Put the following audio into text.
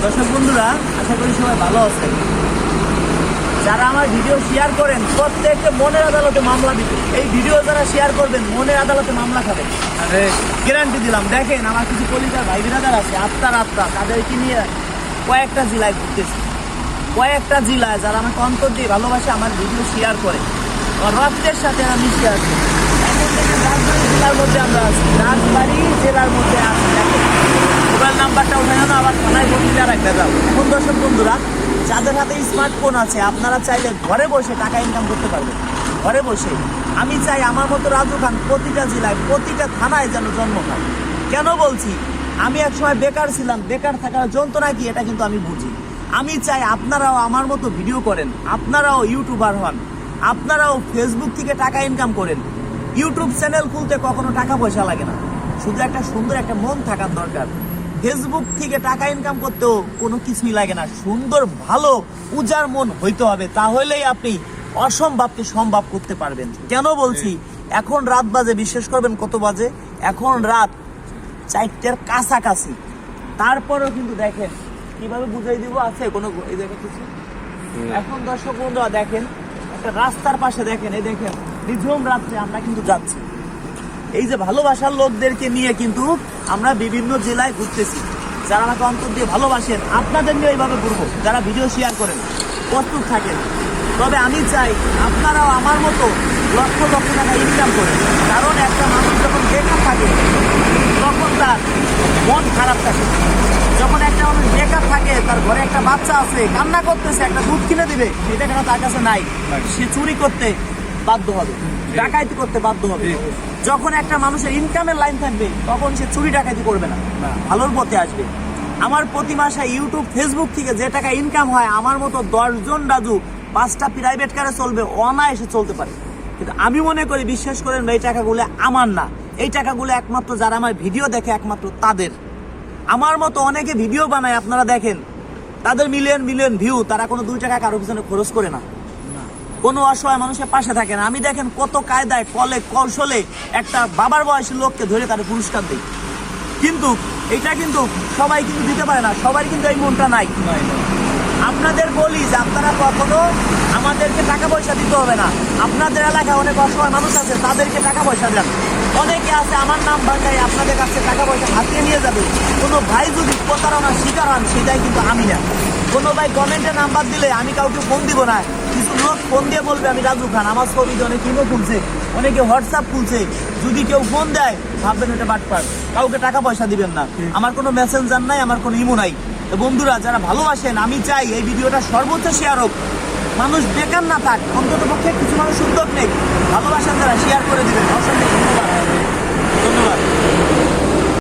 দর্শক বন্ধুরা, আশা করি সবাই ভালো আছেন। যারা আমার ভিডিও শেয়ার করেন প্রত্যেককে মনের আদালতে মামলা দিবে। এই ভিডিও যারা শেয়ার করবেন মনের আদালতে মামলা খাবেন, আরে গ্যারান্টি দিলাম। দেখেন, আমার কিছু কলিজার ভাই বিরাদার আছে, আত্মা তাদেরকে নিয়ে কয়েকটা জেলায় ঘুরতেছি। কয়েকটা জেলায় যারা আমাকে অন্তর দিয়ে ভালোবাসে, আমার ভিডিও শেয়ার করে, আমার রক্তের সাথে আমি মিশে আছি। এখন থেকে রাজবাড়ী জেলার মধ্যে আমরা আছি, রাজবাড়ী জেলার মধ্যে আছি। দেখেন, মোবাইল নাম্বারটা ওঠানো না, আবার থানায় ভর্তি দেওয়া রাখতে যাও। এখন দর্শক বন্ধুরা, যাদের হাতে স্মার্টফোন আছে, আপনারা চাইলে ঘরে বসে টাকা ইনকাম করতে পারবেন। ঘরে বসে আমি চাই আমার মতো রাজু খান প্রতিটা জেলায়, প্রতিটা থানায় যেন জন্ম হয়। কেন বলছি? আমি একসময় বেকার ছিলাম, বেকার থাকার যন্ত্রণা কি এটা কিন্তু আমি বুঝি। আমি চাই আপনারাও আমার মতো ভিডিও করেন, আপনারাও ইউটিউবার হন, আপনারাও ফেসবুক থেকে টাকা ইনকাম করেন। ইউটিউব চ্যানেল খুলতে কখনো টাকা পয়সা লাগে না, শুধু একটা সুন্দর একটা মন থাকার দরকার। ফেসবুক থেকে টাকা ইনকাম করতেও কোনো কিছুই লাগে না, সুন্দর ভালো উজার মন হইতে হবে, তাহলেই আপনি অসম্ভবকে সম্ভব করতে পারবেন। কেন বলছি? এখন রাত বাজে, বিশ্বাস করবেন কত বাজে? এখন রাত 4টার কাছাকাছি। তারপরেও কিন্তু দেখেন কিভাবে বুঝাই দিব, আছে কোনো এই দেখে কিছু। এখন দর্শক বন্ধুরা দেখেন, একটা রাস্তার পাশে দেখেন, এই দেখেন নিঝুম রাত্রে আমরা কিন্তু যাচ্ছি। এই যে ভালোবাসার লোকদেরকে নিয়ে কিন্তু আমরা বিভিন্ন জেলায় ঘুরতেছি। যারা আমাকে অন্তর দিয়ে ভালোবাসেন, আপনাদের নিয়ে এইভাবে ঘুরবো। যারা ভিডিও শেয়ার করেন, প্রস্তুত থাকেন। তবে আমি চাই আপনারাও আমার মতো লক্ষ লক্ষ টাকা ইনকাম করেন। কারণ একটা মানুষ যখন বেকার থাকে তখন তার মন খারাপ থাকে। যখন একটা মানুষ বেকার থাকে, তার ঘরে একটা বাচ্চা আছে, কান্না করতেছে, একটা দুধ কিনে দিবে, সেটা কেন তার কাছে নাই, সে চুরি করতে বাধ্য হবে, ডাকাইতি করতে বাধ্য হবে। যখন একটা মানুষের ইনকামের লাইন থাকবে, তখন সে চুরি ডাকাইতি করবে না, ভালোর পথে আসবে। আমার প্রতি মাসে ইউটিউব ফেসবুক থেকে যে টাকা ইনকাম হয়, আমার মতো 10 জন রাজু 5টা প্রাইভেট কারে চলবে, অনায়াসে চলতে পারে। কিন্তু আমি মনে করি, বিশ্বাস করেন, এই টাকাগুলো আমার না। এই টাকাগুলো একমাত্র যারা আমার ভিডিও দেখে, একমাত্র তাদের। আমার মতো অনেকে ভিডিও বানায়, আপনারা দেখেন, তাদের মিলিয়ন মিলিয়ন ভিউ, তারা কোনো 2 টাকা কারোর পিছনে খরচ করে না, কোনো অসহায় মানুষের পাশে থাকে না। আমি দেখেন কত কায়দায় কৌশলে একটা বাবার বয়সী লোককে ধরে তার পুরস্কার দেয়। কিন্তু এটা কিন্তু সবাই কিন্তু দিতে পারে না, সবাই কিন্তু এই মনটা নাই। আপনাদের বলি যে আপনারা কখনো আমাদেরকে টাকা পয়সা দিতে হবে না। আপনাদের এলাকায় অনেক অসহায় মানুষ আছে, তাদেরকে টাকা পয়সা দেন। অনেকে আছে আমার নাম ভাঙায় আপনাদের কাছে টাকা পয়সা হাতিয়ে নিয়ে যাবে। কোনো ভাই যদি প্রতারণার শিকার হন, সেটাই কিন্তু আমি না। কোনো ভাই কমেন্টে নাম্বার দিলে আমি কাউকে ফোন দিব না। কিছু লোক ফোন দিয়ে বলবে আমি রাজু খান, আমার ছবি অনেক ইমো খুলছে, অনেকে হোয়াটসঅ্যাপ খুলছে। যদি কেউ ফোন দেয়, ভাববেন ওটা বাটপার, কাউকে টাকা পয়সা দিবেন না। আমার কোনো মেসেঞ্জার নাই, আমার কোনো ইমো নাই। তো বন্ধুরা, যারা ভালোবাসেন, আমি চাই এই ভিডিওটা সর্বোচ্চ শেয়ার হোক, মানুষ বেকার না থাক। অন্তত পক্ষে কিছু মানুষ উদ্যোগ নেই, ভালোবাসেন, যারা শেয়ার করে দিবেন।